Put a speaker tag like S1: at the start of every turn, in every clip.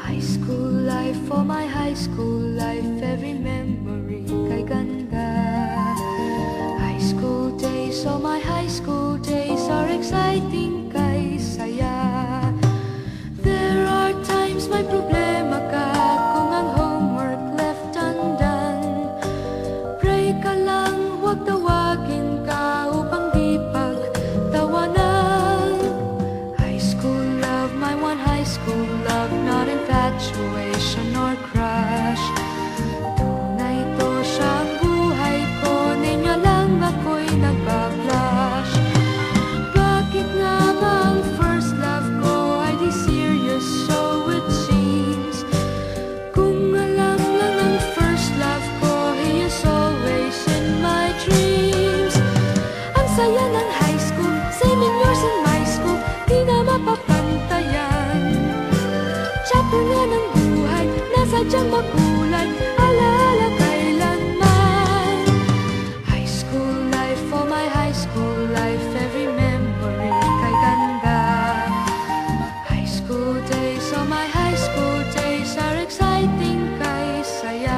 S1: High school life, for my high school life, every memory kay ganda. High school days, oh my high school days are exciting kay saya. There are times may problema ka kung ang homework left undone. Pray ka lang, huwag tawagin ka upang di pagtawanan. High school love, my one high school love, not infatuation or crush. Tunay to siyang buhay ko, niya lang ako'y nagbablush. Bakit nga ba ang first love ko ay di serious, so it seems? Kung alam lang ang first love ko, he is always in my dreams. Ang saya ng high school, same years in my school, di na mapapantayan. Chapter nga ng buhay, nasadyang makulay, alaala kailanman. High school life, for my high school life, every memory kay ganda. High school days, oh my high school days are exciting kay saya.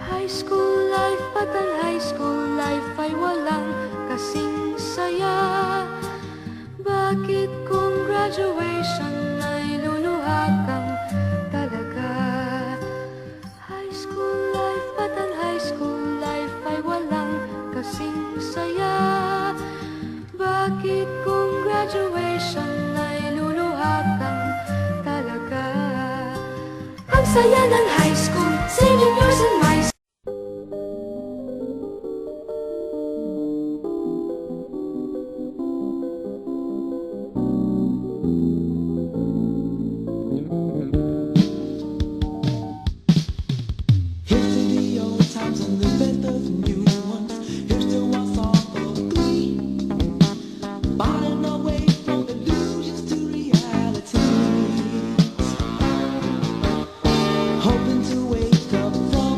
S1: High school life, at ang high school life ay walang kasing saya. Bakit kung graduation ay luluha kang talaga? High school life, at ang high school life ay walang kasing saya. Bakit kung graduation ay luluha kang talaga? Ang saya ng high school, singing yours in my school.
S2: Here's to the old times and the best of the new ones. Here's to our song of glee, finding our way from illusions to realities, hoping to wake up from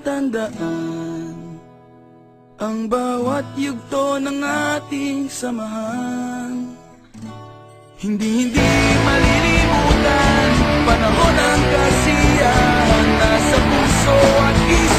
S2: tatandaan ang bawat yugto ng ating samahan. Hindi malilimutan panahon ng kasiyahan, nasa puso at isip